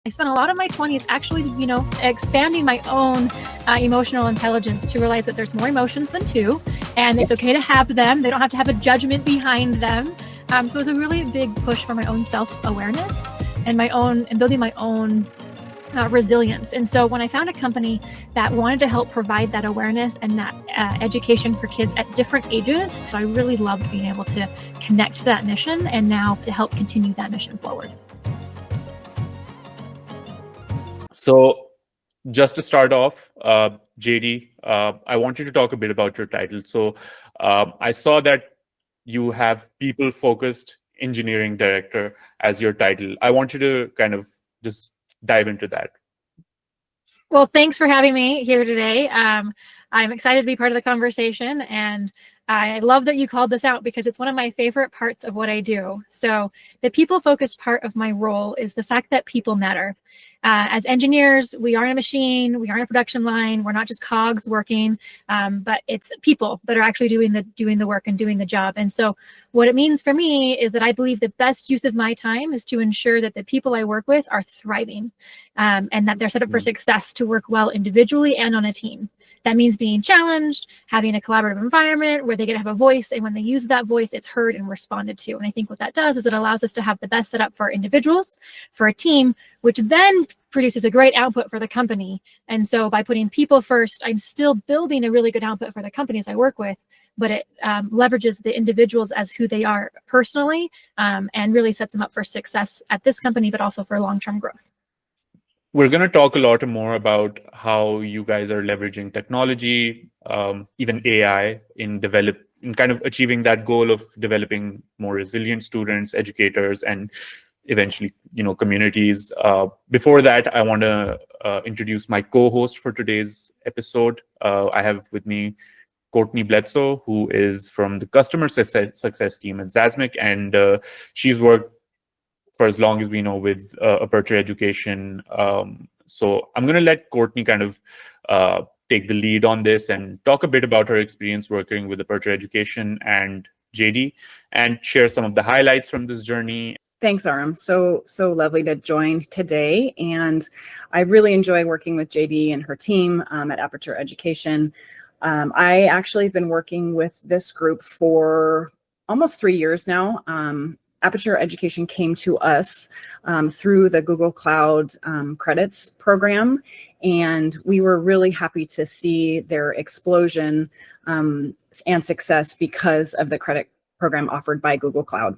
I spent a lot of my 20s actually, expanding my own emotional intelligence to realize that there's more emotions than two, and it's okay to have them. They don't have to have a judgment behind them. So it was a really big push for my own self-awareness and building my own resilience. And so when I found a company that wanted to help provide that awareness and that education for kids at different ages, I really loved being able to connect to that mission and now to help continue that mission forward. So just to start off, JD, I want you to talk a bit about your title. So I saw that you have people-focused engineering director as your title. I want you to kind of just dive into that. Well, thanks for having me here today. I'm excited to be part of the conversation, and I love that you called this out because it's one of my favorite parts of what I do. So the people-focused part of my role is the fact that people matter. As engineers, we aren't a machine, we aren't a production line, we're not just cogs working, but it's people that are actually doing the work and doing the job. And so what it means for me is that I believe the best use of my time is to ensure that the people I work with are thriving, and that they're set up for success to work well individually and on a team. That means being challenged, having a collaborative environment where they get to have a voice, and when they use that voice, it's heard and responded to. And I think what that does is it allows us to have the best setup for individuals, for a team, which then produces a great output for the company. And so by putting people first, I'm still building a really good output for the companies I work with, but it leverages the individuals as who they are personally, and really sets them up for success at this company, but also for long-term growth. We're going to talk a lot more about how you guys are leveraging technology, even AI in kind of achieving that goal of developing more resilient students, educators, and eventually, communities. Before that, I want to introduce my co-host for today's episode. I have with me Courtney Bledsoe, who is from the customer success team at Zasmic, and she's worked for as long as we know with Aperture Education. So I'm going to let Courtney kind of take the lead on this and talk a bit about her experience working with Aperture Education and JD, and share some of the highlights from this journey. Thanks, Aram. So lovely to join today. And I really enjoy working with JD and her team at Aperture Education. I actually have been working with this group for almost 3 years now. Aperture Education came to us through the Google Cloud credits program, and we were really happy to see their explosion and success because of the credit program offered by Google Cloud.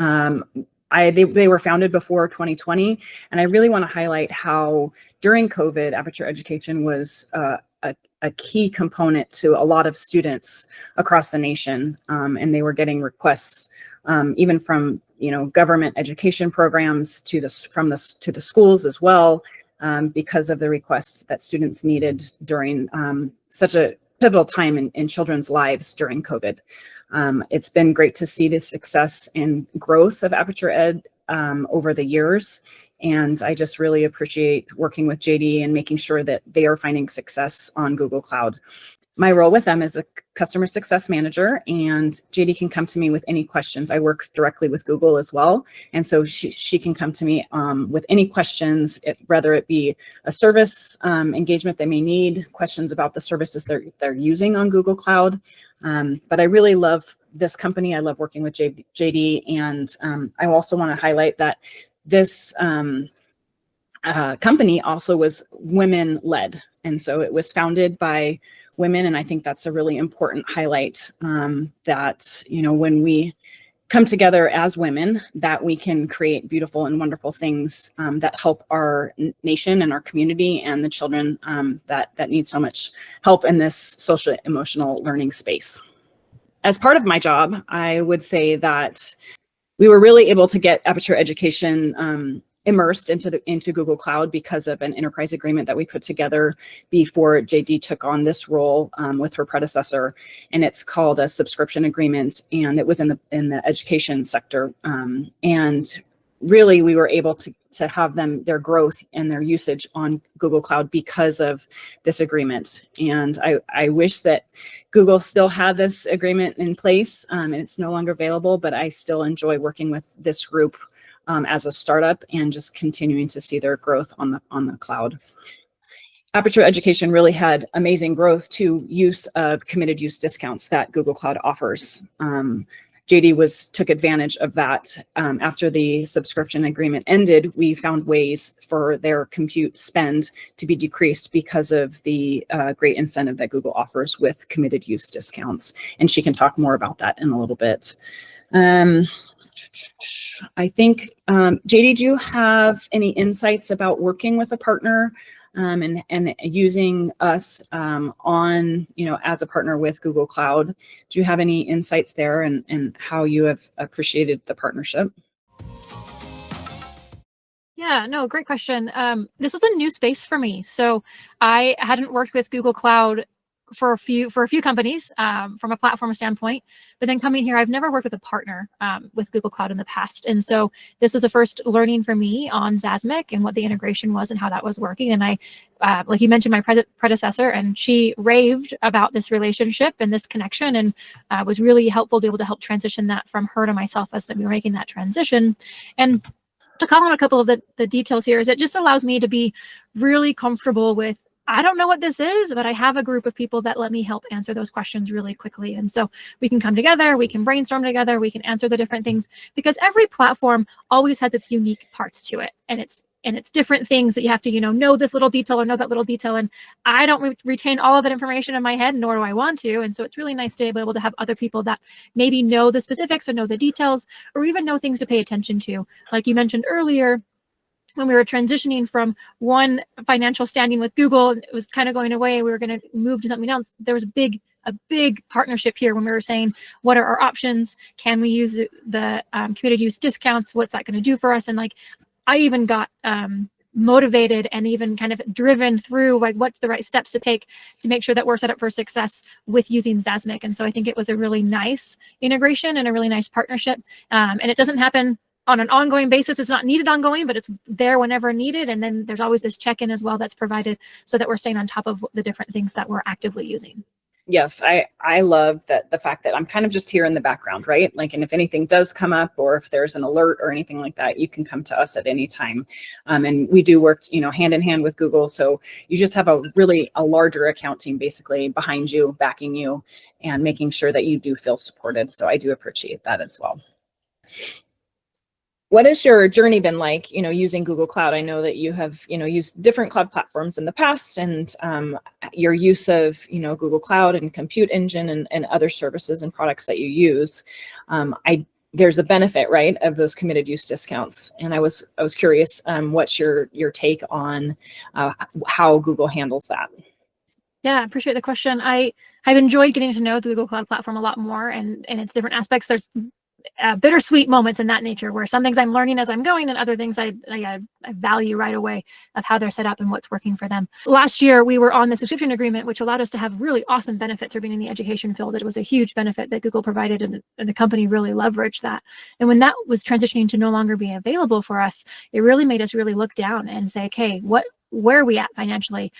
They were founded before 2020, and I really want to highlight how during COVID, Aperture Education was a key component to a lot of students across the nation, and they were getting requests even from government education programs to the schools as well, because of the requests that students needed during such a pivotal time in children's lives during COVID. It's been great to see the success and growth of Aperture Ed over the years. And I just really appreciate working with JD and making sure that they are finding success on Google Cloud. My role with them is a customer success manager, and JD can come to me with any questions. I work directly with Google as well. And so she can come to me with any questions, whether it be a service engagement they may need, questions about the services they're using on Google Cloud. But I really love this company. I love working with JD. And I also want to highlight that this company also was women-led. And so it was founded by women. And I think that's a really important highlight, that, when we come together as women, that we can create beautiful and wonderful things that help our nation and our community and the children that need so much help in this social emotional learning space. As part of my job, I would say that we were really able to get Aperture Education immersed into Google Cloud because of an enterprise agreement that we put together before JD took on this role with her predecessor, and it's called a subscription agreement, and it was in the education sector, and really we were able to have their growth and their usage on Google Cloud because of this agreement. And I wish that Google still had this agreement in place, and it's no longer available, but I still enjoy working with this group as a startup and just continuing to see their growth on the cloud. Aperture Education really had amazing growth to use of committed use discounts that Google Cloud offers. JD took advantage of that. After the subscription agreement ended, we found ways for their compute spend to be decreased because of the great incentive that Google offers with committed use discounts. And she can talk more about that in a little bit. I think, JD, do you have any insights about working with a partner and using us on, as a partner with Google Cloud? Do you have any insights there and how you have appreciated the partnership? Yeah, no, great question. This was a new space for me. So I hadn't worked with Google Cloud for a few companies from a platform standpoint, but then coming here, I've never worked with a partner with Google Cloud in the past. And so this was the first learning for me on Zasmic and what the integration was and how that was working. And I, like you mentioned, my predecessor, and she raved about this relationship and this connection, and was really helpful to be able to help transition that from her to myself as we were making that transition. And to call on a couple of the details here is it just allows me to be really comfortable with, I don't know what this is, but I have a group of people that let me help answer those questions really quickly. And so we can come together, we can brainstorm together, we can answer the different things, because every platform always has its unique parts to it. And it's different things that you have to, know this little detail or know that little detail. And I don't retain all of that information in my head, nor do I want to. And so it's really nice to be able to have other people that maybe know the specifics or know the details, or even know things to pay attention to. Like you mentioned earlier, when we were transitioning from one financial standing with Google, it was kind of going away, we were going to move to something else. There was a big partnership here when we were saying, what are our options? Can we use the committed use discounts? What's that going to do for us? And I even got motivated and even kind of driven through what's the right steps to take to make sure that we're set up for success with using Zasmic. And so I think it was a really nice integration and a really nice partnership. And it doesn't happen on an ongoing basis. It's not needed ongoing, but it's there whenever needed. And then there's always this check-in as well that's provided so that we're staying on top of the different things that we're actively using. Yes, I love that, the fact that I'm kind of just here in the background, right? And if anything does come up, or if there's an alert or anything like that, you can come to us at any time. And we do work, hand in hand with Google. So you just have a larger account team basically behind you, backing you, and making sure that you do feel supported. So I do appreciate that as well. What has your journey been like, using Google Cloud? I know that you have, used different cloud platforms in the past, and your use of, Google Cloud and Compute Engine and other services and products that you use. There's a benefit, right, of those committed use discounts. And I was curious, what's your take on how Google handles that? Yeah, I appreciate the question. I've enjoyed getting to know the Google Cloud Platform a lot more and its different aspects. There's bittersweet moments in that nature where some things I'm learning as I'm going, and other things I value right away of how they're set up and what's working for them. Last year, we were on the subscription agreement, which allowed us to have really awesome benefits for being in the education field. It was a huge benefit that Google provided, and the company really leveraged that. And when that was transitioning to no longer be available for us, it really made us really look down and say, okay, where are we at financially?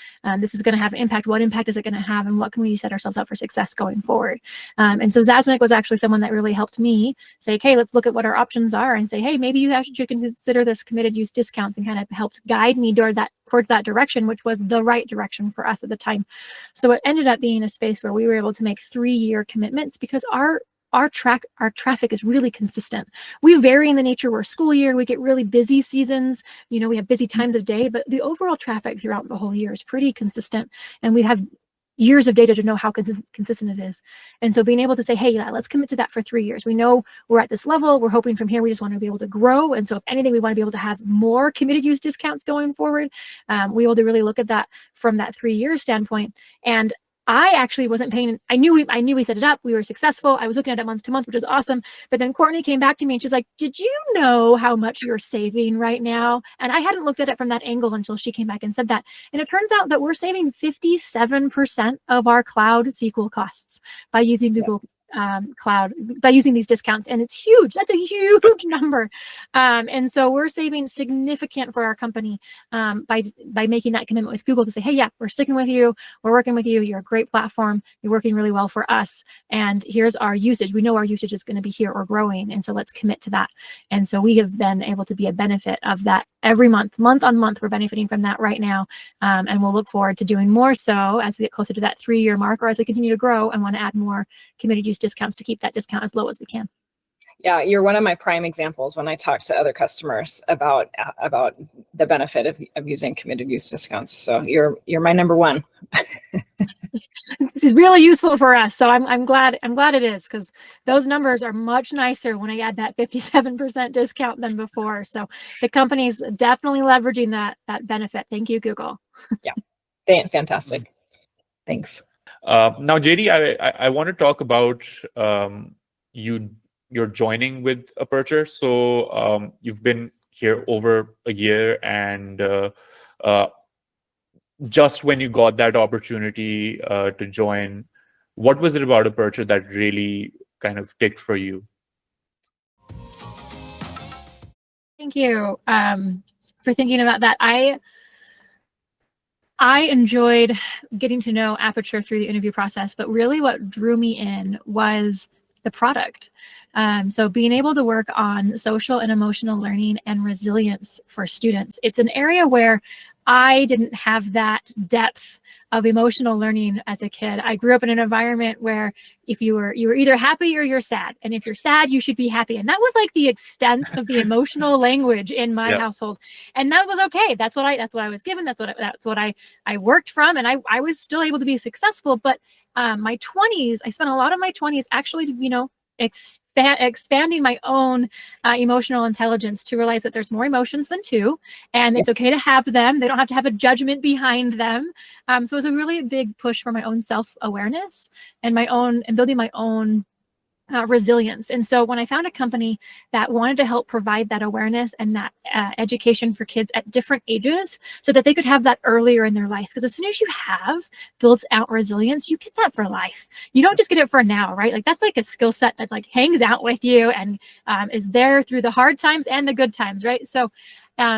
This is going to have impact. What impact is it going to have? And what can we set ourselves up for success going forward? And so Zasmic was actually someone that really helped me say, okay, let's look at what our options are and say, hey, maybe you should consider this committed use discounts, and kind of helped guide me towards that direction, which was the right direction for us at the time. So it ended up being a space where we were able to make 3-year commitments, because our traffic is really consistent. We vary in the nature. We're a school year. We get really busy seasons. We have busy times of day, but the overall traffic throughout the whole year is pretty consistent. And we have years of data to know how consistent it is. And so being able to say, hey, let's commit to that for 3 years. We know we're at this level. We're hoping from here, we just want to be able to grow. And so if anything, we want to be able to have more committed use discounts going forward. We able to really look at that from that 3-year standpoint. And I actually wasn't paying. I knew we set it up. We were successful. I was looking at it month to month, which is awesome. But then Courtney came back to me and she's like, did you know how much you're saving right now? And I hadn't looked at it from that angle until she came back and said that. And it turns out that we're saving 57% of our cloud SQL costs by using Google cloud by using these discounts, and it's huge. That's a huge number, and so we're saving significant for our company by making that commitment with Google to say, hey, yeah, we're sticking with you, we're working with you, you're a great platform, you're working really well for us, and here's our usage. We know our usage is going to be here or growing, and so let's commit to that. And so we have been able to be a benefit of that every month on month. We're benefiting from that right now, and we'll look forward to doing more so as we get closer to that 3-year mark, or as we continue to grow and want to add more committed use discounts to keep that discount as low as we can. Yeah, you're one of my prime examples when I talk to other customers about the benefit of using committed use discounts. So you're my number one. This is really useful for us. So I'm glad it is, because those numbers are much nicer when I add that 57% discount than before. So the company's definitely leveraging that benefit. Thank you, Google. Yeah, fantastic. Thanks. Now, JD, I want to talk about you're joining with Aperture. So you've been here over a year, and just when you got that opportunity to join, what was it about Aperture that really kind of ticked for you? Thank you for thinking about that. I enjoyed getting to know Aperture through the interview process, but really what drew me in was the product. So being able to work on social and emotional learning and resilience for students. It's an area where I didn't have that depth of emotional learning as a kid. I grew up in an environment where if you were either happy or you're sad. And if you're sad, you should be happy. And that was like the extent of the emotional language in my household. And that was okay. That's what I was given. That's what I worked from. And I was still able to be successful. But my 20s, I spent a lot of my 20s actually, expanding my own emotional intelligence to realize that there's more emotions than two, and it's okay to have them. They don't have to have a judgment behind them. So it was a really big push for my own self-awareness and building my own resilience. And so when I found a company that wanted to help provide that awareness and that education for kids at different ages so that they could have that earlier in their life, because as soon as you have built out resilience, you get that for life. You don't just get it for now, right? Like that's like a skill set that like hangs out with you and is there through the hard times and the good times, right? So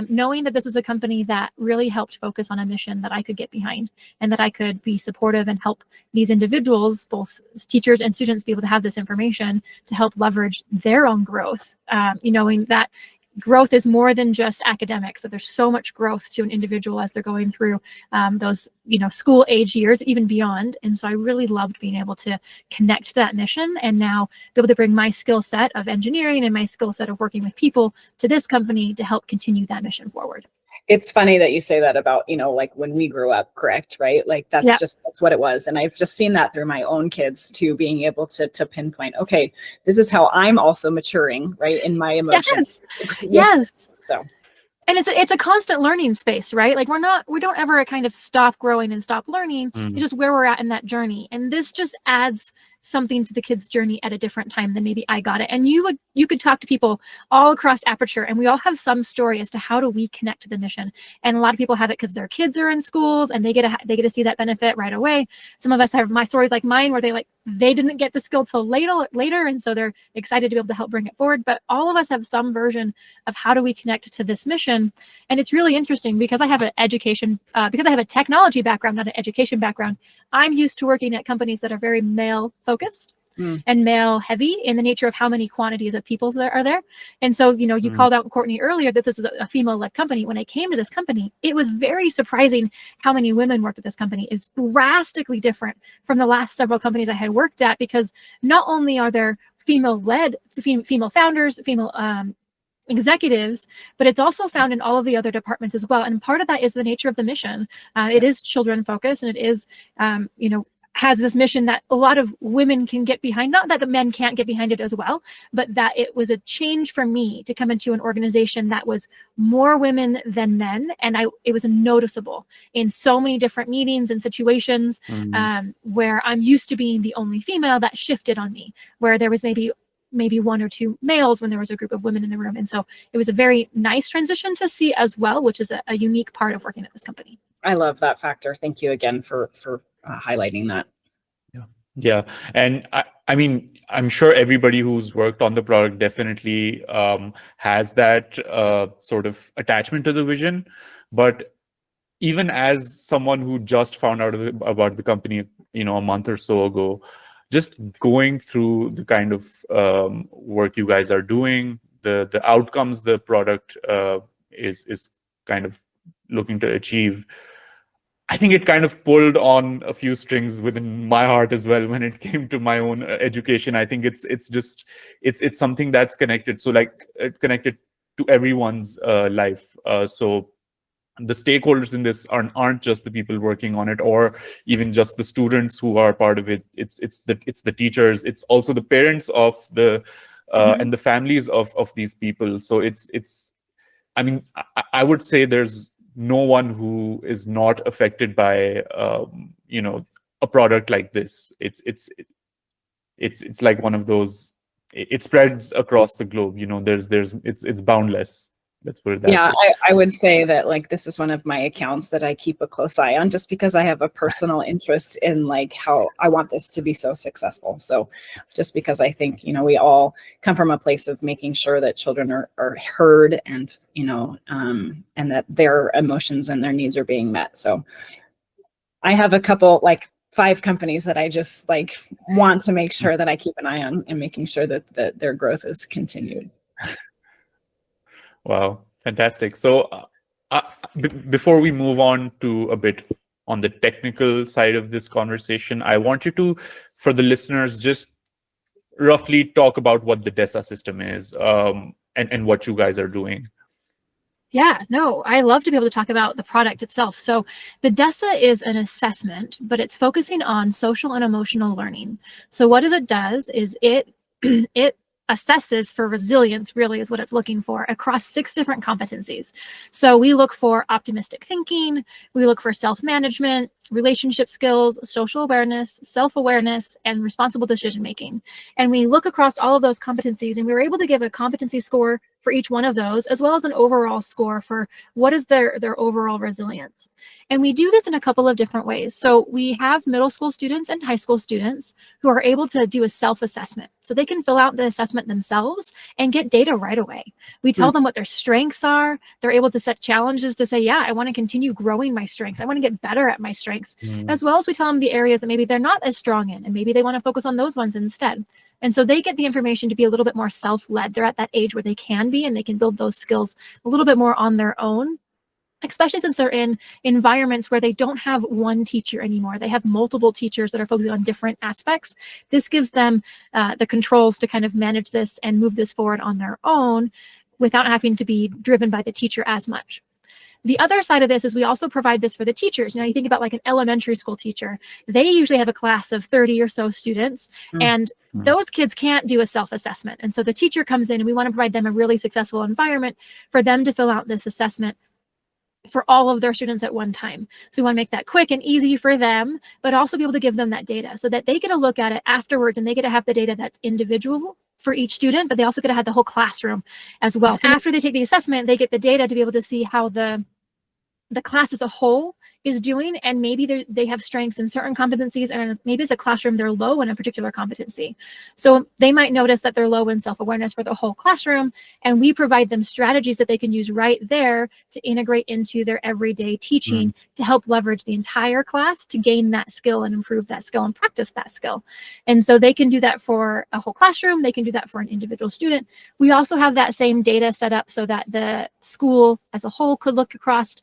knowing that this was a company that really helped focus on a mission that I could get behind and that I could be supportive and help these individuals, both teachers and students, be able to have this information to help leverage their own growth, knowing that growth is more than just academics, that there's so much growth to an individual as they're going through those, school age years, even beyond. And so I really loved being able to connect to that mission and now be able to bring my skill set of engineering and my skill set of working with people to this company to help continue that mission forward. It's funny that you say that about, like when we grew up, correct, right? Like that's what it was. And I've just seen that through my own kids too, being able to pinpoint, okay, this is how I'm also maturing, right, in my emotions. Yes. So. And it's a constant learning space, right? Like we don't ever kind of stop growing and stop learning. It's just where we're at in that journey. And this just adds something to the kids' journey at a different time than maybe I got it. And you could talk to people all across Aperture, and we all have some story as to how do we connect to the mission. And a lot of people have it because their kids are in schools and they get to see that benefit right away. Some of us have my stories like mine where they didn't get the skill till later, and so they're excited to be able to help bring it forward. But all of us have some version of how do we connect to this mission. And it's really interesting because I have an because I have a technology background, not an education background. I'm used to working at companies that are very male focused and male heavy in the nature of how many quantities of people there are there. And so, you called out Courtney earlier that this is a female-led company. When I came to this company, it was very surprising how many women worked at this company. Is drastically different from the last several companies I had worked at, because not only are there female-led, female founders, female executives, but it's also found in all of the other departments as well. And part of that is the nature of the mission. It is children focused, and it is, has this mission that a lot of women can get behind. Not that the men can't get behind it as well, but that it was a change for me to come into an organization that was more women than men. And it was noticeable in so many different meetings and situations where I'm used to being the only female. That shifted on me, where there was maybe one or two males when there was a group of women in the room. And so it was a very nice transition to see as well, which is a unique part of working at this company. I love that factor. Thank you again for highlighting that. Yeah. Yeah, and I mean, I'm sure everybody who's worked on the product definitely has that sort of attachment to the vision. But even as someone who just found out about the company, a month or so ago, just going through the kind of work you guys are doing, the outcomes the product is kind of looking to achieve, I think it kind of pulled on a few strings within my heart as well when it came to my own education. I think it's something that's connected. So like connected to everyone's life. So the stakeholders in this aren't just the people working on it, or even just the students who are part of it. It's the teachers. It's also the parents of the and the families of these people. So it's. I mean, I would say there's no one who is not affected by a product like this. It's like one of those. It spreads across the globe. It's boundless. Let's put it that Yeah, way. I would say that like this is one of my accounts that I keep a close eye on, just because I have a personal interest in like how I want this to be so successful. So just because I think, we all come from a place of making sure that children are heard and, and that their emotions and their needs are being met. So I have a couple, like 5 companies that I just like want to make sure that I keep an eye on and making sure that their growth is continued. Wow, fantastic. So before we move on to a bit on the technical side of this conversation, I want you to, for the listeners, just roughly talk about what the DESSA system is, and what you guys are doing. Yeah, no, I love to be able to talk about the product itself. So the DESSA is an assessment, but it's focusing on social and emotional learning. So what it does is it it assesses for resilience, really is what it's looking for, across 6 different competencies. So we look for optimistic thinking, we look for self-management, relationship skills, social awareness, self-awareness, and responsible decision-making. And we look across all of those competencies, and we were able to give a competency score for each one of those, as well as an overall score for what is their overall resilience. And we do this in a couple of different ways. So we have middle school students and high school students who are able to do a self-assessment. So they can fill out the assessment themselves and get data right away. We tell them what their strengths are. They're able to set challenges to say, yeah, I want to continue growing my strengths. I want to get better at my strengths. As well as we tell them the areas that maybe they're not as strong in, and maybe they want to focus on those ones instead. And so they get the information to be a little bit more self-led. They're at that age where they can be, and they can build those skills a little bit more on their own, especially since they're in environments where they don't have one teacher anymore. They have multiple teachers that are focusing on different aspects. This gives them the controls to kind of manage this and move this forward on their own without having to be driven by the teacher as much. The other side of this is we also provide this for the teachers. You think about like an elementary school teacher. They usually have a class of 30 or so students, and those kids can't do a self-assessment. And so the teacher comes in, and we want to provide them a really successful environment for them to fill out this assessment for all of their students at one time. So we want to make that quick and easy for them, but also be able to give them that data so that they get to look at it afterwards, and they get to have the data that's individual for each student, but they also get to have the whole classroom as well. So after they take the assessment, they get the data to be able to see how the class as a whole is doing, and maybe they have strengths in certain competencies, and maybe as a classroom they're low in a particular competency. So they might notice that they're low in self-awareness for the whole classroom, and we provide them strategies that they can use right there to integrate into their everyday teaching to help leverage the entire class to gain that skill and improve that skill and practice that skill. And so they can do that for a whole classroom, they can do that for an individual student. We also have that same data set up so that the school as a whole could look across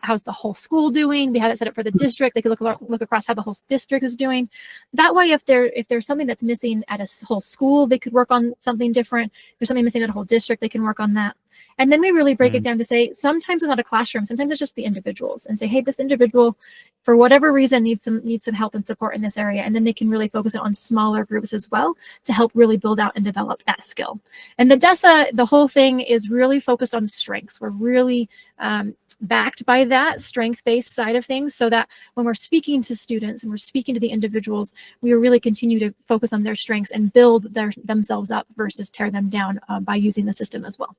how's the whole school doing. We have it set up for the district. They could look across how the whole district is doing. That way, if there's something that's missing at a whole school, they could work on something different. If there's something missing at a whole district, they can work on that. And then we really break it down to say, sometimes it's not a classroom, sometimes it's just the individuals, and say, hey, this individual, for whatever reason, needs some help and support in this area. And then they can really focus it on smaller groups as well to help really build out and develop that skill. And the DESSA, the whole thing is really focused on strengths. We're really backed by that strength-based side of things, so that when we're speaking to students and we're speaking to the individuals, we really continue to focus on their strengths and build themselves up versus tear them down by using the system as well.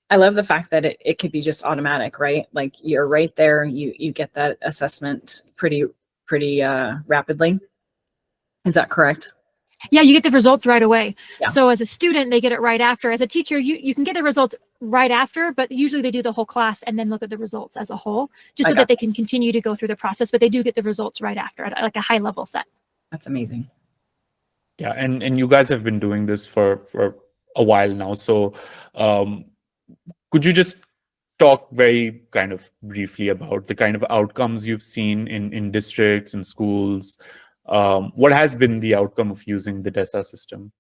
I love the fact that it could be just automatic, right? Like you're right there, you get that assessment pretty rapidly. Is that correct? Yeah, you get the results right away. Yeah. So as a student, they get it right after. As a teacher, you can get the results right after, but usually they do the whole class and then look at the results as a whole, just so that they can continue to go through the process, but they do get the results right after at like a high level set. That's amazing. Yeah, and you guys have been doing this for a while now. So could you just talk very kind of briefly about the kind of outcomes you've seen in districts and schools? What has been the outcome of using the DESSA system?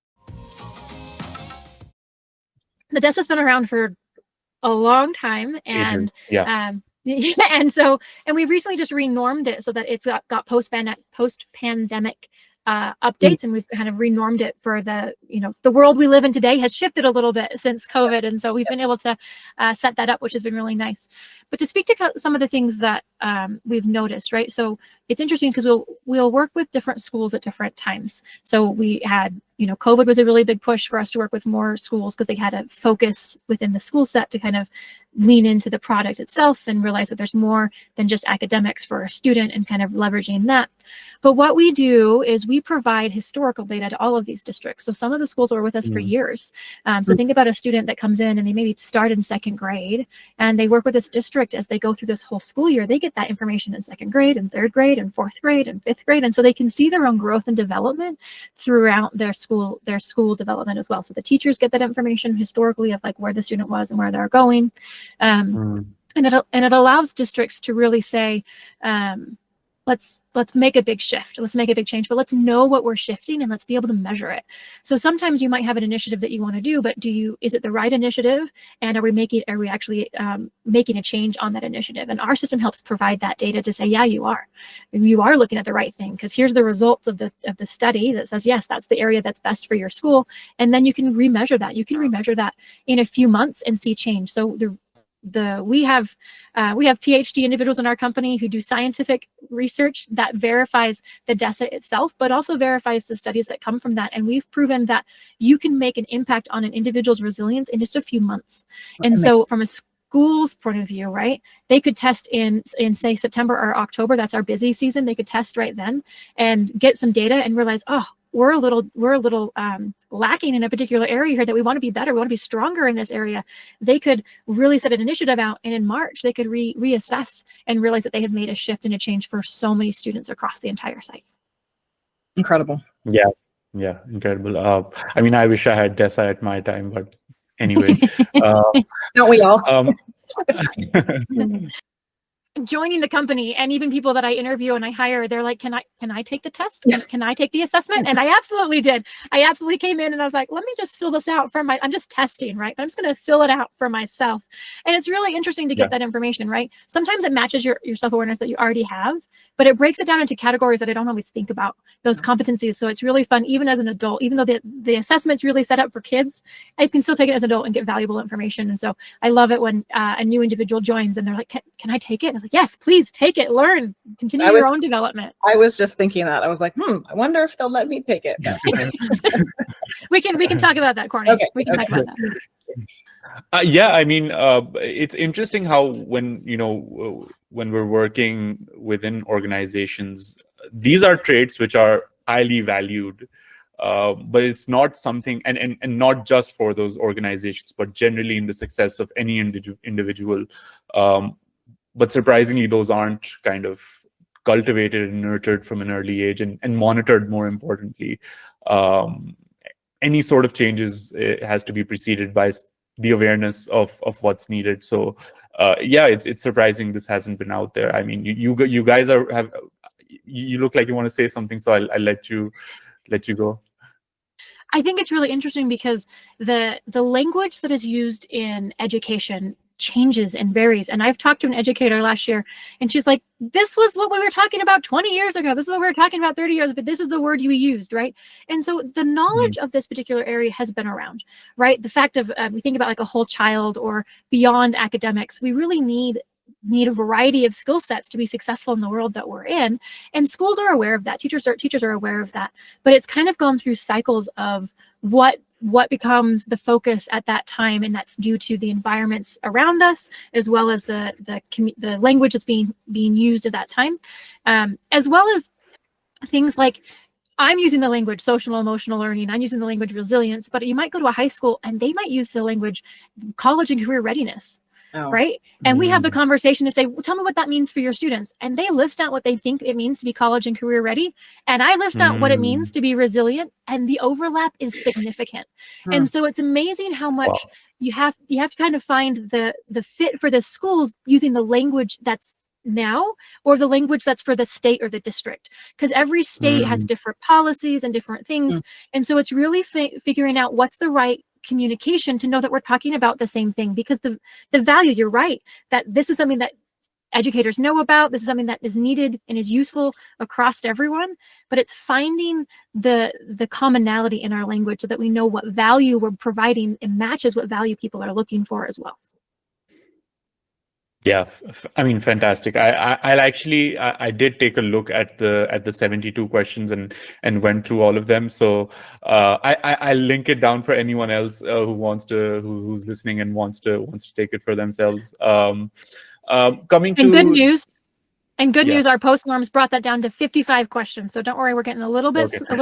The DESSA's been around for a long time, and and we've recently just renormed it so that it's got post-pandemic updates, and we've kind of renormed it for the world we live in today has shifted a little bit since COVID, and so we've been able to set that up, which has been really nice. But to speak to some of the things that we've noticed, right? So it's interesting because we'll work with different schools at different times. So we had, COVID was a really big push for us to work with more schools because they had a focus within the school set to kind of lean into the product itself and realize that there's more than just academics for a student and kind of leveraging that. But what we do is we provide historical data to all of these districts. So some of the schools were with us for years. So think about a student that comes in and they maybe start in 2nd grade and they work with this district as they go through this whole school year. They get that information in 2nd grade and 3rd grade and 4th grade and 5th grade. And so they can see their own growth and development throughout their school development as well. So the teachers get that information historically of like where the student was and where they're going. And it allows districts to really say, let's make a big shift, let's make a big change, but let's know what we're shifting and let's be able to measure it. So sometimes you might have an initiative that you want to do, but is it the right initiative? And are we actually making a change on that initiative? And our system helps provide that data to say, yeah, you are looking at the right thing, because here's the results of the study that says, yes, that's the area that's best for your school. And then you can remeasure that. You can remeasure that in a few months and see change. So we have PhD individuals in our company who do scientific research that verifies the DESSA itself, but also verifies the studies that come from that. And we've proven that you can make an impact on an individual's resilience in just a few months. And so from a school's point of view, right, they could test in say September or October, that's our busy season. They could test right then and get some data and realize, oh, we're a little lacking in a particular area here, that we want to be better, we want to be stronger in this area. They could really set an initiative out, and in March they could reassess and realize that they have made a shift and a change for so many students across the entire site. Incredible. Yeah, incredible. I mean, I wish I had DESSA at my time, but anyway. Don't we all? Joining the company, and even people that I interview and I hire, they're like, can I take the test? Can I take the assessment? And I absolutely did. I absolutely came in and I was like, let me just fill this out I'm just testing, right? But I'm just going to fill it out for myself. And it's really interesting to get that information, right? Sometimes it matches your self-awareness that you already have, but it breaks it down into categories that I don't always think about, those competencies. So it's really fun, even as an adult, even though the assessment's really set up for kids, I can still take it as an adult and get valuable information. And so I love it when a new individual joins and they're like, can I take it? And I was like, yes, please take it, learn, continue your own development. I was just thinking that. I was like, I wonder if they'll let me take it. We can talk about that, Courtney. Okay, we can talk about that. Yeah, I mean, it's interesting how when we're working within organizations, these are traits which are highly valued, but it's not something, and not just for those organizations, but generally in the success of any individual. But surprisingly, those aren't kind of cultivated and nurtured from an early age and monitored, more importantly. Any sort of changes has to be preceded by the awareness of what's needed. So yeah, it's surprising this hasn't been out there. I mean, you guys you look like you want to say something, so I'll let you go. I think it's really interesting because the language that is used in education changes and varies. And I've talked to an educator last year and she's like, this was what we were talking about 20 years ago. This is what we were talking about 30 years, but this is the word you used, right? And so the knowledge of this particular area has been around, right? The fact of, we think about like a whole child or beyond academics, we really need a variety of skill sets to be successful in the world that we're in. And schools are aware of that. Teachers are aware of that, but it's kind of gone through cycles of what becomes the focus at that time, and that's due to the environments around us, as well as the language that's being used at that time, as well as things like I'm using the language social emotional learning, I'm using the language resilience, but you might go to a high school and they might use the language college and career readiness. Oh. Right. And we have the conversation to say, well, tell me what that means for your students. And they list out what they think it means to be college and career ready. And I list out what it means to be resilient. And the overlap is significant. And so it's amazing how much you have to kind of find the fit for the schools using the language that's now or the language that's for the state or the district, because every state has different policies and different things. And so it's really figuring out what's the right communication to know that we're talking about the same thing, because the value, you're right, that this is something that educators know about, this is something that is needed and is useful across everyone, but it's finding the commonality in our language so that we know what value we're providing and matches what value people are looking for as well. Yeah, I mean, fantastic. I'll actually I did take a look at the 72 questions and went through all of them. So I'll link it down for anyone else who's listening and wants to take it for themselves. Coming to good news. And good news, our post norms brought that down to 55 questions. So don't worry, we're getting a little bit faster, a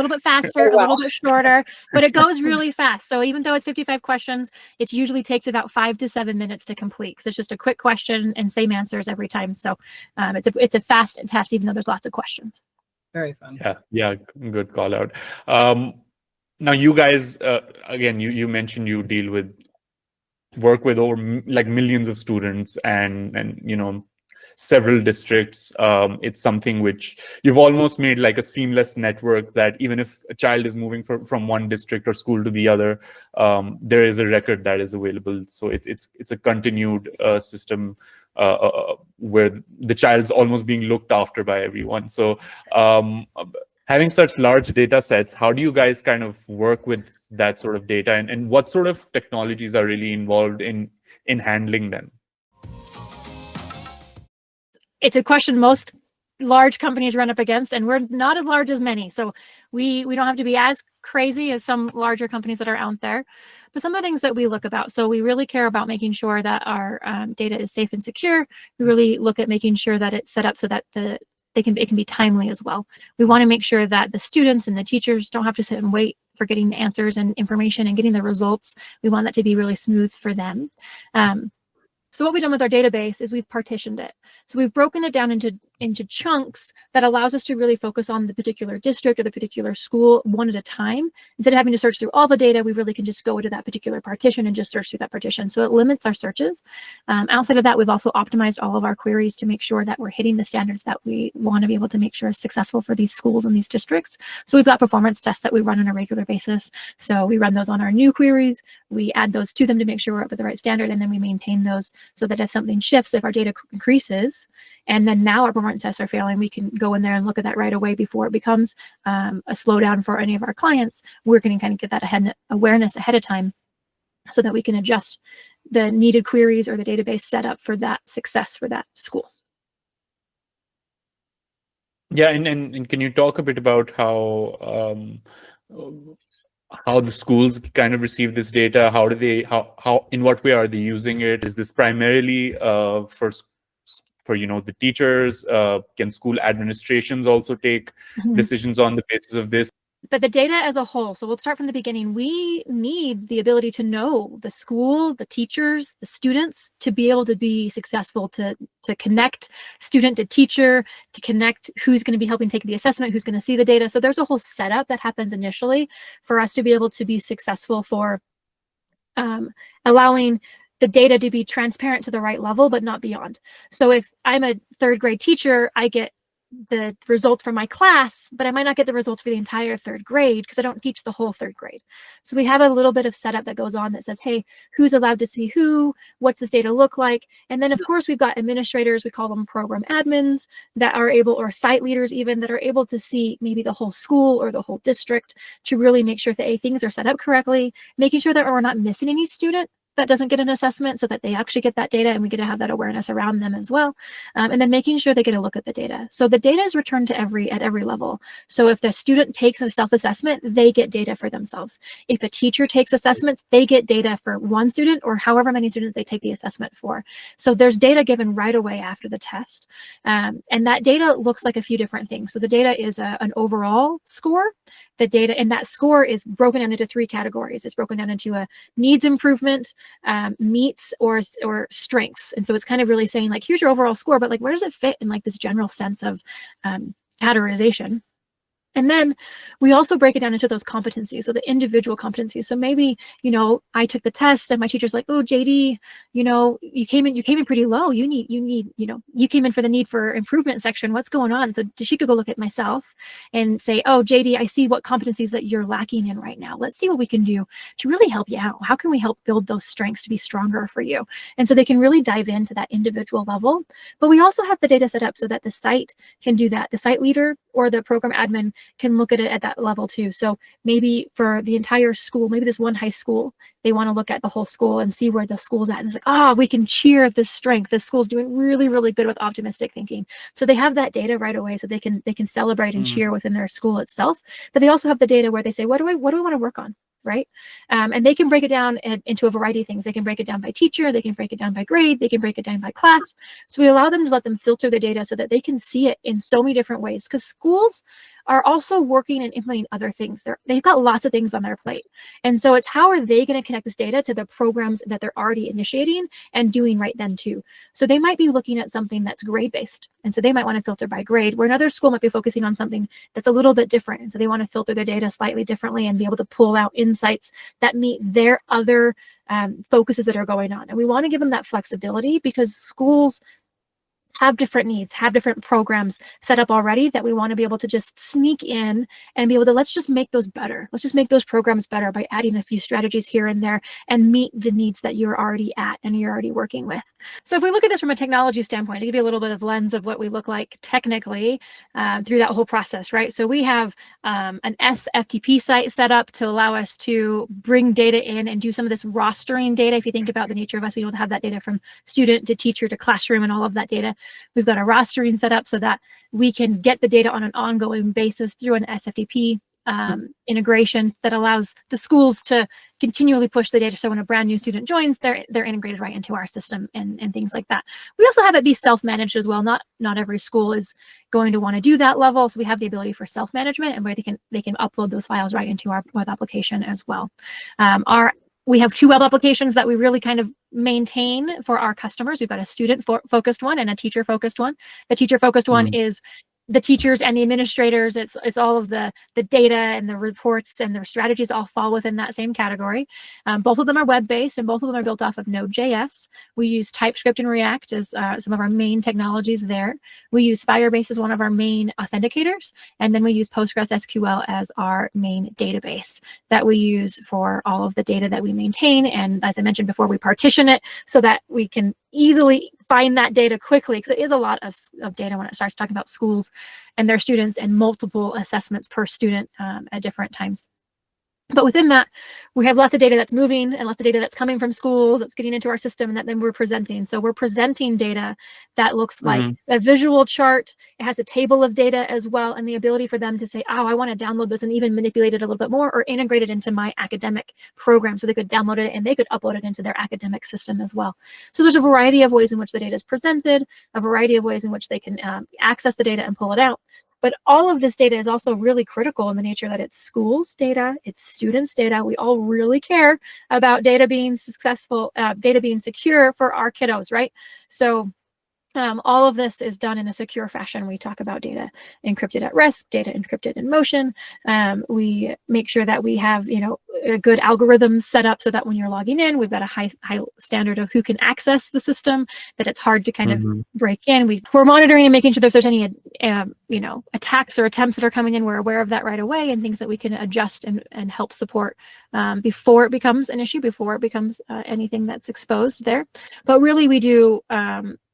little bit shorter, but it goes really fast. So even though it's 55 questions, it usually takes about 5 to 7 minutes to complete, because it's just a quick question and same answers every time. So it's a fast test, even though there's lots of questions. Very fun. Yeah, good call out. Now you guys, again, you mentioned you work with over like millions of students and several districts. It's something which you've almost made like a seamless network, that even if a child is moving from one district or school to the other, there is a record that is available. So it's a continued system where the child's almost being looked after by everyone. So having such large data sets, how do you guys kind of work with that sort of data, and what sort of technologies are really involved in handling them? It's a question most large companies run up against, and we're not as large as many. So we don't have to be as crazy as some larger companies that are out there. But some of the things that we look about, so we really care about making sure that our data is safe and secure. We really look at making sure that it's set up so that it can be timely as well. We want to make sure that the students and the teachers don't have to sit and wait for getting the answers and information and getting the results. We want that to be really smooth for them. So what we've done with our database is we've partitioned it. So we've broken it down into chunks that allows us to really focus on the particular district or the particular school one at a time. Instead of having to search through all the data, we really can just go into that particular partition and just search through that partition. So it limits our searches. Outside of that, we've also optimized all of our queries to make sure that we're hitting the standards that we want to be able to make sure is successful for these schools and these districts. So we've got performance tests that we run on a regular basis. So we run those on our new queries. We add those to them to make sure we're up at the right standard, and then we maintain those so that if something shifts, if our data increases, and then now our performance tests are failing, we can go in there and look at that right away before it becomes a slowdown for any of our clients. We're going to kind of get that awareness ahead of time so that we can adjust the needed queries or the database set up for that success for that school. Yeah, and can you talk a bit about how the schools kind of receive this data? How do they, how in what way are they using it? Is this primarily for the teachers? Can school administrations also take decisions on the basis of this? But the data as a whole, so we'll start from the beginning. We need the ability to know the school, the teachers, the students to be able to be successful, to connect student to teacher, to connect who's going to be helping take the assessment, who's going to see the data. So there's a whole setup that happens initially for us to be able to be successful for allowing the data to be transparent to the right level, but not beyond. So if I'm a third grade teacher, I get the results from my class, but I might not get the results for the entire third grade because I don't teach the whole third grade. So we have a little bit of setup that goes on that says, hey, who's allowed to see who? What's this data look like? And then of course we've got administrators, we call them program admins, that are able, or site leaders even, that are able to see maybe the whole school or the whole district to really make sure that things are set up correctly, making sure that we're not missing any student. that doesn't get an assessment so that they actually get that data and we get to have that awareness around them as well. And then making sure they get a look at the data. So the data is returned to at every level. So if the student takes a self-assessment, they get data for themselves. If a teacher takes assessments, they get data for one student or however many students they take the assessment for. So there's data given right away after the test. And that data looks like a few different things. So the data is an overall score. The data, and that score is broken down into 3 categories. It's broken down into a needs improvement, meets, or strengths. And so it's kind of really saying like, here's your overall score, but like, where does it fit in like this general sense of categorization? And then we also break it down into those competencies, so the individual competencies. So maybe, you know, I took the test and my teacher's like, oh, JD, you know, you came in pretty low. You need, you know, you came in for the need for improvement section. What's going on? So she could go look at myself and say, oh, JD, I see what competencies that you're lacking in right now. Let's see what we can do to really help you out. How can we help build those strengths to be stronger for you? And so they can really dive into that individual level. But we also have the data set up so that the site can do that. The site leader or the program admin can look at it at that level too. So maybe for the entire school, maybe this one high school, they want to look at the whole school and see where the school's at. And it's like, oh, we can cheer this strength. This school's doing really, really good with optimistic thinking. So they have that data right away, so they can celebrate and cheer within their school itself. But they also have the data where they say, what do I want to work on? Right? And they can break it down into a variety of things. They can break it down by teacher, they can break it down by grade, they can break it down by class. So we allow them to let them filter the data so that they can see it in so many different ways, because schools are also working and implementing other things. They've got lots of things on their plate. And so it's how are they going to connect this data to the programs that they're already initiating and doing right then too. So they might be looking at something that's grade-based. And so they might want to filter by grade, where another school might be focusing on something that's a little bit different. And so they want to filter their data slightly differently and be able to pull out insights that meet their other focuses that are going on. And we want to give them that flexibility, because schools have different needs, have different programs set up already that we want to be able to just sneak in and be able to, let's just make those better. Let's just make those programs better by adding a few strategies here and there and meet the needs that you're already at and you're already working with. So if we look at this from a technology standpoint, to give you a little bit of lens of what we look like technically through that whole process, right? So we have an SFTP site set up to allow us to bring data in and do some of this rostering data. If you think about the nature of us being able to have that data from student to teacher to classroom and all of that data, we've got a rostering set up so that we can get the data on an ongoing basis through an SFTP integration that allows the schools to continually push the data. So when a brand new student joins, they're integrated right into our system and things like that. We also have it be self-managed as well. Not every school is going to want to do that level. So we have the ability for self-management, and where they can upload those files right into our web application as well. We have 2 web applications that we really kind of maintain for our customers. We've got a student-focused one and a teacher-focused one. The teacher-focused one is the teachers and the administrators. It's all of the data and the reports and their strategies all fall within that same category. Both of them are web-based, and both of them are built off of Node.js. We use TypeScript and React as some of our main technologies there. We use Firebase as one of our main authenticators, and then we use PostgreSQL as our main database that we use for all of the data that we maintain. And as I mentioned before, we partition it so that we can easily find that data quickly, because it is a lot of data when it starts talking about schools and their students and multiple assessments per student at different times. But within that, we have lots of data that's moving and lots of data that's coming from schools that's getting into our system, and that then we're presenting. So we're presenting data that looks like a visual chart. It has a table of data as well, and the ability for them to say, oh, I want to download this and even manipulate it a little bit more, or integrate it into my academic program. So they could download it and they could upload it into their academic system as well. So there's a variety of ways in which the data is presented, a variety of ways in which they can access the data and pull it out. But all of this data is also really critical in the nature that it's schools data, it's students data. We all really care about data being successful, data being secure for our kiddos, right? So all of this is done in a secure fashion. We talk about data encrypted at rest, data encrypted in motion. We make sure that we have, a good algorithms set up so that when you're logging in, we've got a high standard of who can access the system, that it's hard to kind of break in. We're monitoring and making sure that if there's any, attacks or attempts that are coming in, we're aware of that right away, and things that we can adjust and help support before it becomes an issue, before it becomes anything that's exposed there. But really we do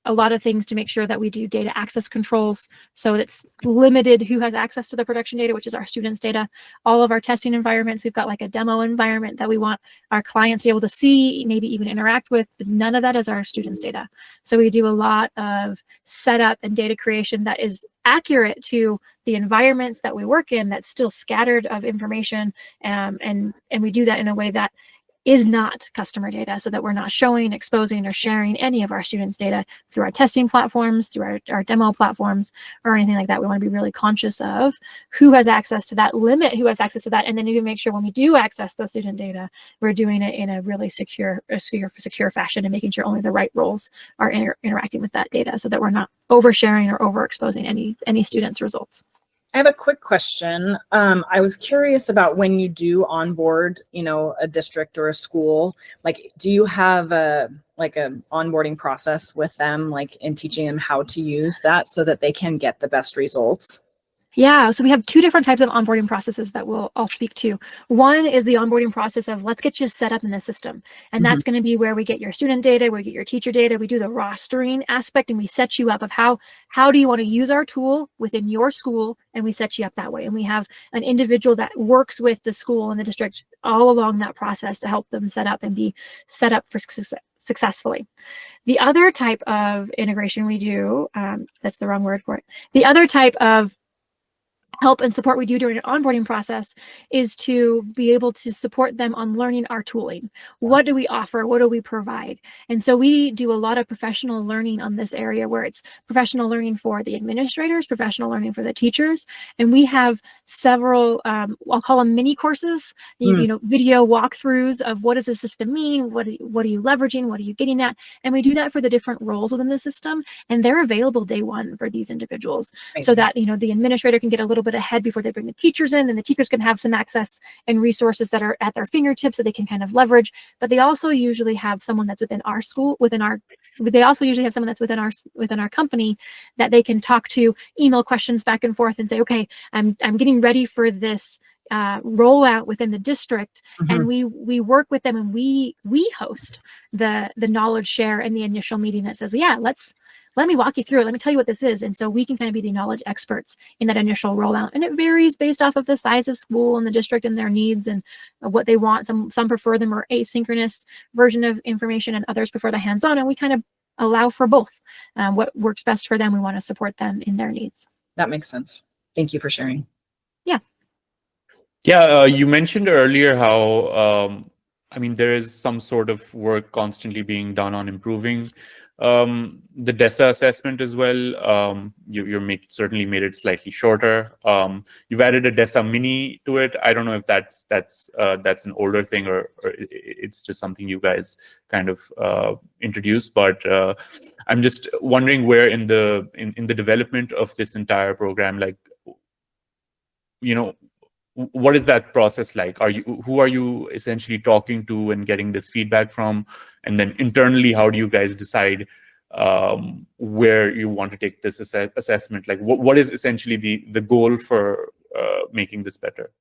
a lot of things to make sure that we do data access controls. So it's limited who has access to the production data, which is our students' data. All of our testing environments, we've got like a demo environment that we want our clients to be able to see, maybe even interact with, but none of that is our students' data. So we do a lot of setup and data creation that is accurate to the environments that we work in, that's still scattered of information. And we do that in a way that is not customer data, so that we're not showing, exposing, or sharing any of our students' data through our testing platforms, through our demo platforms, or anything like that. We want to be really conscious of who has access to that, limit who has access to that, and then even make sure when we do access the student data, we're doing it in a really secure fashion, and making sure only the right roles are interacting with that data, so that we're not oversharing or overexposing any students' results. I have a quick question. I was curious about when you do onboard, a district or a school, like, do you have a onboarding process with them, like in teaching them how to use that so that they can get the best results? Yeah, so we have two different types of onboarding processes that I'll speak to. One is the onboarding process of let's get you set up in the system. And that's going to be where we get your student data, we get your teacher data, we do the rostering aspect, and we set you up of how do you want to use our tool within your school, and we set you up that way. And we have an individual that works with the school and the district all along that process to help them set up and be set up for successfully. The other type of integration we do, that's the wrong word for it. The other type of help and support we do during an onboarding process is to be able to support them on learning our tooling. What do we offer? What do we provide? And so we do a lot of professional learning on this area, where it's professional learning for the administrators, professional learning for the teachers. And we have several, I'll call them mini courses, video walkthroughs of what does the system mean? What are you leveraging? What are you getting at? And we do that for the different roles within the system. And they're available day one for these individuals, so that, the administrator can get a little bit ahead before they bring the teachers in, and the teachers can have some access and resources that are at their fingertips that they can kind of leverage. But they also usually have someone that's within our school, they also usually have someone that's within our company that they can talk to, email questions back and forth, and say, okay, I'm getting ready for this rollout within the district, and we work with them, and we host the knowledge share and the initial meeting that says, yeah, let me walk you through it. Let me tell you what this is. And so we can kind of be the knowledge experts in that initial rollout. And it varies based off of the size of school and the district and their needs and what they want. Some prefer the more asynchronous version of information, and others prefer the hands-on. And we kind of allow for both. What works best for them, we want to support them in their needs. That makes sense. Thank you for sharing. Yeah. Yeah, you mentioned earlier how, there is some sort of work constantly being done on improving the DESSA assessment as well. You're certainly made it slightly shorter. You've added a DESSA mini to it. I don't know if that's an older thing or it's just something you guys kind of introduced. But I'm just wondering where in the development of this entire program, like, what is that process like? Who are you essentially talking to and getting this feedback from? And then internally, how do you guys decide where you want to take this assessment? Like, what is essentially the goal for making this better?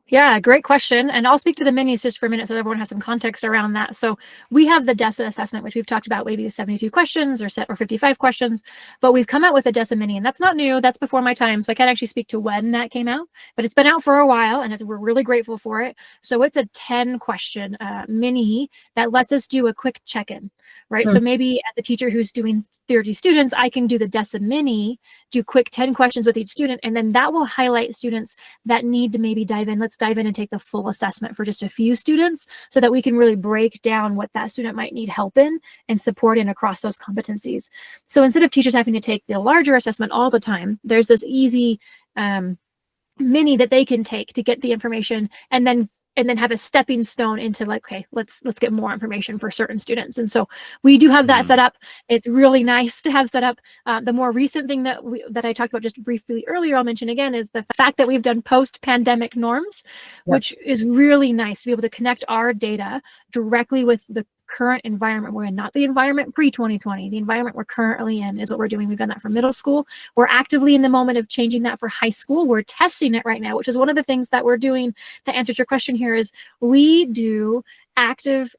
Yeah, great question. And I'll speak to the minis just for a minute so everyone has some context around that. So we have the DESSA assessment, which we've talked about, maybe 72 questions or 55 questions, but we've come out with a DESSA mini, and that's not new. That's before my time. So I can't actually speak to when that came out, but it's been out for a while, and we're really grateful for it. So it's a 10-question mini that lets us do a quick check-in, right? So maybe as a teacher who's doing 30 students, I can do the DESSA mini, do quick 10 questions with each student, and then that will highlight students that need to maybe dive in. Let's dive in and take the full assessment for just a few students, so that we can really break down what that student might need help in and support in across those competencies. So instead of teachers having to take the larger assessment all the time, there's this easy mini that they can take to get the information, and then have a stepping stone into, like, okay, let's get more information for certain students. And so we do have that set up. It's really nice to have set up. The more recent thing that I talked about just briefly earlier, I'll mention again, is the fact that we've done post-pandemic norms, which is really nice to be able to connect our data directly with the current environment we're in, not the environment pre-2020. The environment we're currently in is what we're doing. We've done that for middle school. We're actively in the moment of changing that for high school. We're testing it right now, which is one of the things that we're doing. To answer your question here, is we do active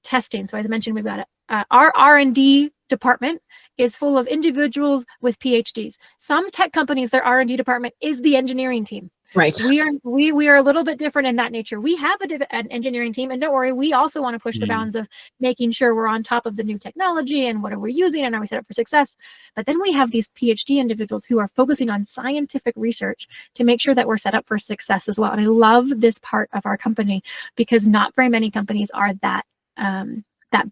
testing. So as I mentioned, we've got our R&D department is full of individuals with PhDs. Some tech companies, their R&D department is the engineering team. Right. We are a little bit different in that nature. We have an engineering team, and don't worry, we also want to push the bounds of making sure we're on top of the new technology and what are we using and are we set up for success. But then we have these PhD individuals who are focusing on scientific research to make sure that we're set up for success as well. And I love this part of our company because not very many companies are that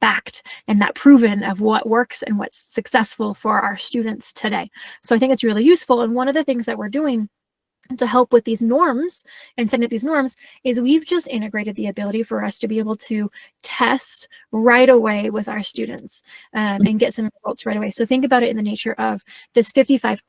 backed and that proven of what works and what's successful for our students today. So I think it's really useful. And one of the things that we're doing to help with these norms and setting up these norms is we've just integrated the ability for us to be able to test right away with our students and get some results right away. So think about it in the nature of this 55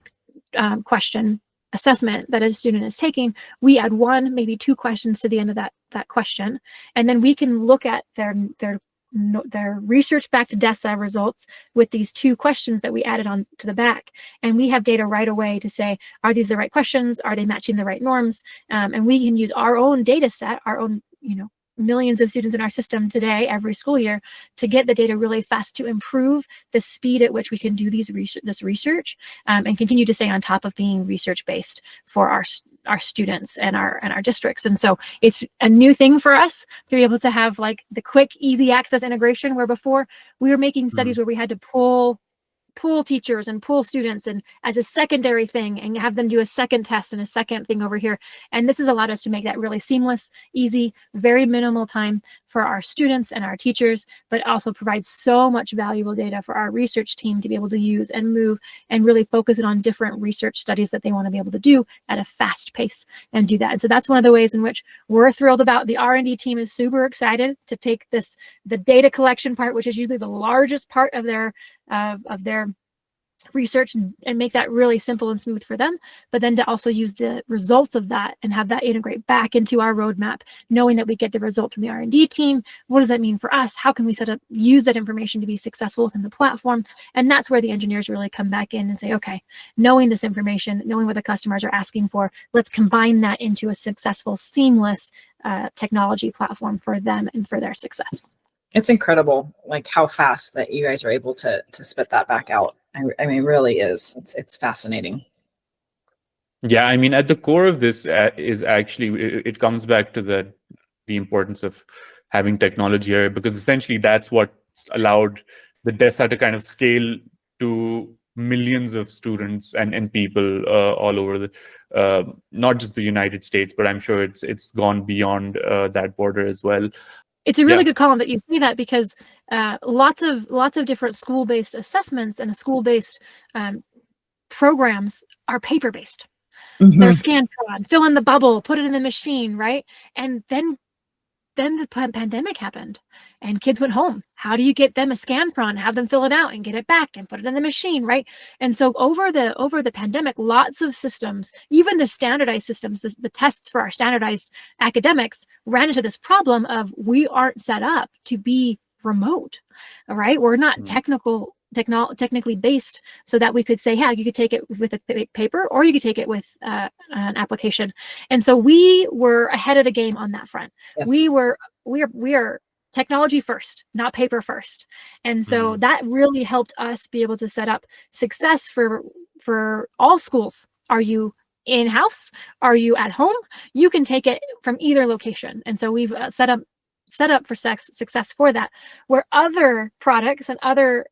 question assessment that a student is taking. We add 1, maybe 2 questions to the end of that question, and then we can look at their research-backed DESSA results with these 2 questions that we added on to the back. And we have data right away to say, are these the right questions? Are they matching the right norms? And we can use our own data set, our own, millions of students in our system today, every school year, to get the data really fast to improve the speed at which we can do this research and continue to stay on top of being research-based for our students and our districts. And so it's a new thing for us to be able to have like the quick, easy access integration, where before we were making studies where we had to pull teachers and pull students and as a secondary thing and have them do a second test and a second thing over here. And this has allowed us to make that really seamless, easy, very minimal time for our students and our teachers, but also provides so much valuable data for our research team to be able to use and move and really focus it on different research studies that they want to be able to do at a fast pace and do that. And so that's one of the ways in which we're thrilled about. The R&D team is super excited to take the data collection part, which is usually the largest part of their research, and make that really simple and smooth for them, but then to also use the results of that and have that integrate back into our roadmap, knowing that we get the results from the R&D team. What does that mean for us? How can we use that information to be successful within the platform? And that's where the engineers really come back in and say, okay, knowing this information, knowing what the customers are asking for, let's combine that into a successful, seamless technology platform for them and for their success. It's incredible, like how fast that you guys are able to spit that back out. I mean, really is. It's fascinating. Yeah, I mean, at the core of this is actually, it comes back to the importance of having technology here, because essentially that's what's allowed the DESSA to kind of scale to millions of students and people all over the, not just the United States, but I'm sure it's gone beyond that border as well. It's a really good column that you see that, because lots of different school-based assessments and school-based programs are paper-based. They're scanned on, fill in the bubble, put it in the machine, right? And then the pandemic happened and kids went home. How do you get them a scan from, have them fill it out and get it back and put it in the machine, right? And so over the pandemic, lots of systems, even the standardized systems, the tests for our standardized academics ran into this problem of we aren't set up to be remote, all right? We're not technically based so that we could say, yeah, you could take it with a paper or you could take it with an application. And so we were ahead of the game on that front. Yes. We are technology first, not paper first. And so that really helped us be able to set up success for all schools. Are you in-house? Are you at home? You can take it from either location. And so we've set up for success for that, where other products and other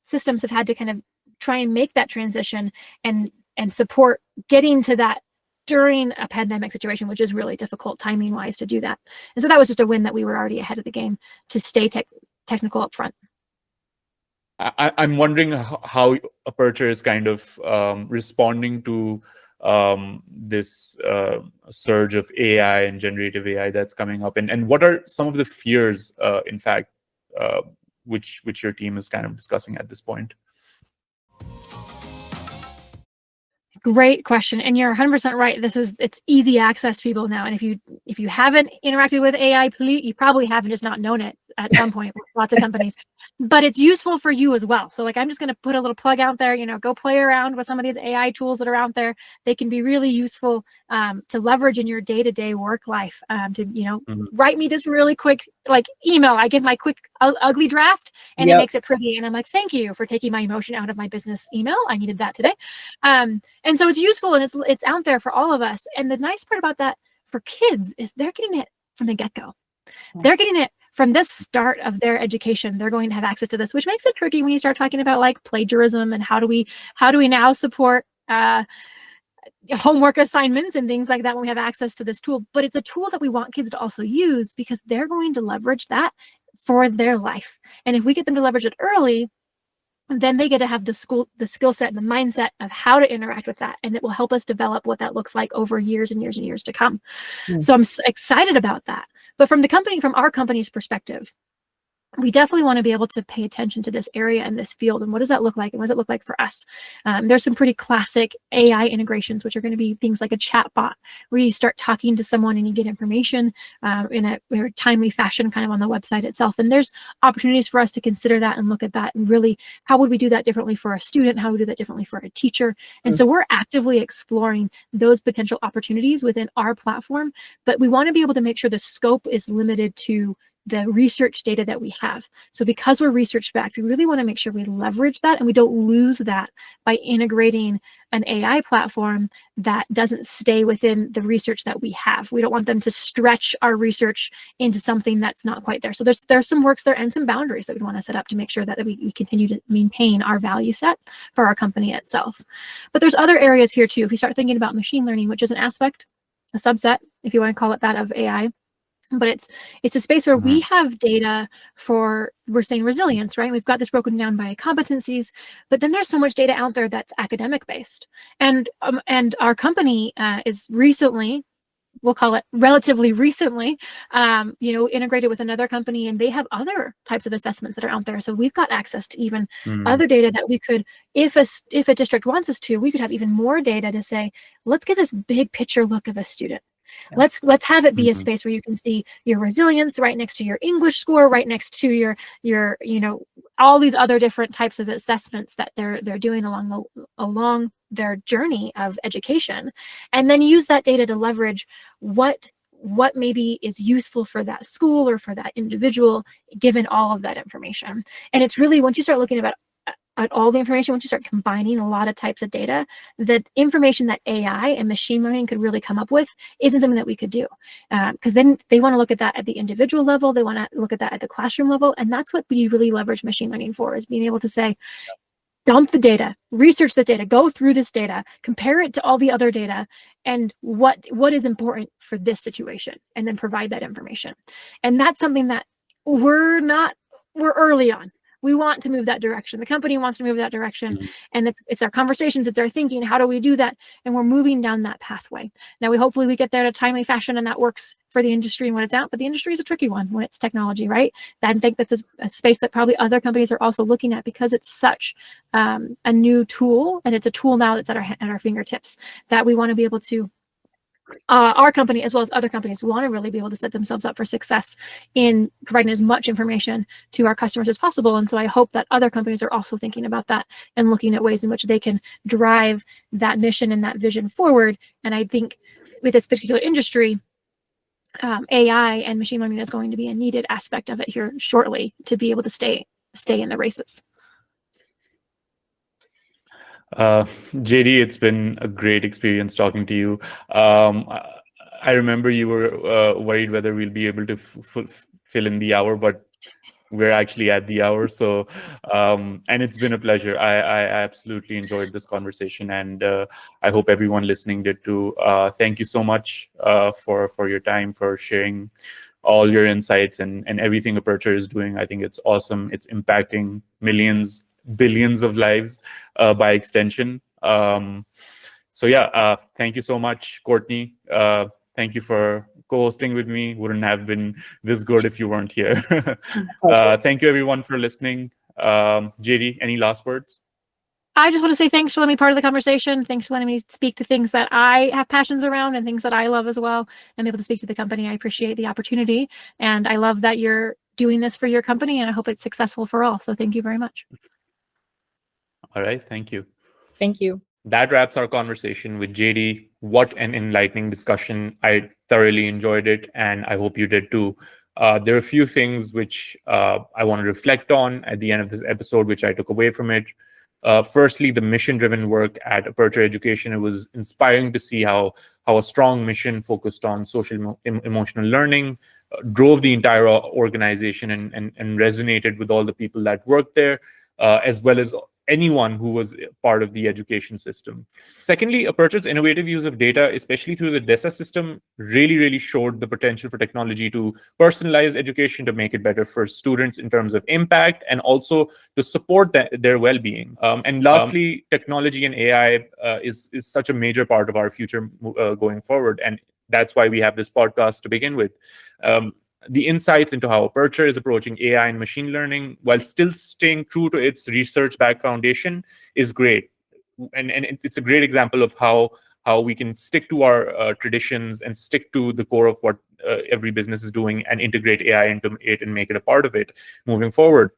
systems have had to kind of try and make that transition and support getting to that during a pandemic situation, which is really difficult timing wise to do that. And so that was just a win that we were already ahead of the game to stay technical up front. I'm wondering how Aperture is kind of responding to this surge of AI and generative AI that's coming up, and what are some of the fears, in fact, which your team is kind of discussing at this point? Great question, and you're 100% right. It's easy access to people now, and if you haven't interacted with AI, you probably haven't just not known it. at some point with lots of companies, but it's useful for you as well. So like, I'm just going to put a little plug out there, go play around with some of these AI tools that are out there. They can be really useful to leverage in your day-to-day work life, write me this really quick like email. I give my quick ugly draft and it makes it pretty. And I'm like, thank you for taking my emotion out of my business email. I needed that today. And so it's useful and it's out there for all of us. And the nice part about that for kids is they're getting it from the get-go. They're getting it from the start of their education. They're going to have access to this, which makes it tricky when you start talking about like plagiarism and how do we now support homework assignments and things like that when we have access to this tool. But it's a tool that we want kids to also use because they're going to leverage that for their life. And if we get them to leverage it early, then they get to have the skill set and the mindset of how to interact with that. And it will help us develop what that looks like over years and years and years to come. So I'm excited about that. But from our company's perspective, we definitely want to be able to pay attention to this area and this field. And what does that look like? And what does it look like for us? There's some pretty classic AI integrations, which are going to be things like a chat bot, where you start talking to someone and you get information in a very timely fashion kind of on the website itself. And there's opportunities for us to consider that and look at that and really, how would we do that differently for a student? How would we do that differently for a teacher? And so we're actively exploring those potential opportunities within our platform, but we want to be able to make sure the scope is limited to the research data that we have. So because we're research backed, we really want to make sure we leverage that and we don't lose that by integrating an AI platform that doesn't stay within the research that we have. We don't want them to stretch our research into something that's not quite there. So there's some works there and some boundaries that we want to set up to make sure that we continue to maintain our value set for our company itself. But there's other areas here too. If we start thinking about machine learning, which is an aspect, a subset, if you want to call it that, of AI, but it's a space where we have data for, we're saying resilience, right? We've got this broken down by competencies, but then there's so much data out there that's academic based. And our company is recently, we'll call it relatively recently, integrated with another company, and they have other types of assessments that are out there. So we've got access to even other data that we could, if a district wants us to, we could have even more data to say, let's get this big picture look of a student. Yeah. Let's have it be a space where you can see your resilience right next to your English score, right next to your all these other different types of assessments that they're doing along their journey of education, and then use that data to leverage what maybe is useful for that school or for that individual, given all of that information. And it's really, once you start looking at all the information, once you start combining a lot of types of data, the information that AI and machine learning could really come up with isn't something that we could do. Because then they want to look at that at the individual level, they want to look at that at the classroom level, and that's what we really leverage machine learning for, is being able to say, dump the data, research the data, go through this data, compare it to all the other data, and what is important for this situation, and then provide that information. And that's something that we're early on. We want to move that direction. The company wants to move that direction. And it's our conversations, it's our thinking. How do we do that? And we're moving down that pathway. Now, hopefully we get there in a timely fashion and that works for the industry and when it's out. But the industry is a tricky one when it's technology, right? I think that's a space that probably other companies are also looking at, because it's such a new tool, and it's a tool now that's at our fingertips, that we want to be able to, our company, as well as other companies, want to really be able to set themselves up for success in providing as much information to our customers as possible. And so I hope that other companies are also thinking about that and looking at ways in which they can drive that mission and that vision forward. And I think with this particular industry, AI and machine learning is going to be a needed aspect of it here shortly to be able to stay in the races. JD, it's been a great experience talking to you. I remember you were worried whether we'll be able to fill in the hour, but we're actually at the hour. So, and it's been a pleasure. I absolutely enjoyed this conversation, and I hope everyone listening did too. Thank you so much for your time, for sharing all your insights and everything Aperture is doing. I think it's awesome. It's impacting millions, billions of lives by extension. So yeah, thank you so much, Courtney. Thank you for co-hosting with me. Wouldn't have been this good if you weren't here. Thank you everyone for listening. JD, any last words? I just want to say thanks for letting me be part of the conversation. Thanks for letting me speak to things that I have passions around and things that I love as well, and be able to speak to the company. I appreciate the opportunity, and I love that you're doing this for your company, and I hope it's successful for all. So thank you very much. All right, thank you. Thank you. That wraps our conversation with JD. What an enlightening discussion. I thoroughly enjoyed it, and I hope you did too. There are a few things which I want to reflect on at the end of this episode, which I took away from it. Firstly, the mission-driven work at Aperture Education. It was inspiring to see how a strong mission focused on social emotional learning drove the entire organization and resonated with all the people that worked there, as well as anyone who was part of the education system. Secondly, Aperture's innovative use of data, especially through the DESSA system, really showed the potential for technology to personalize education, to make it better for students in terms of impact, and also to support their well-being. And lastly, technology and AI is such a major part of our future going forward. And that's why we have this podcast to begin with. The insights into how Aperture is approaching AI and machine learning while still staying true to its research-backed foundation is great. And it's a great example of how we can stick to our traditions and stick to the core of what every business is doing and integrate AI into it and make it a part of it moving forward.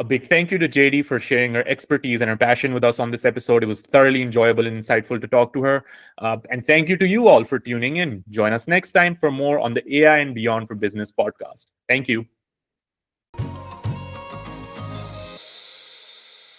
A big thank you to JD for sharing her expertise and her passion with us on this episode. It was thoroughly enjoyable and insightful to talk to her. And thank you to you all for tuning in. Join us next time for more on the AI and Beyond for Business podcast. Thank you.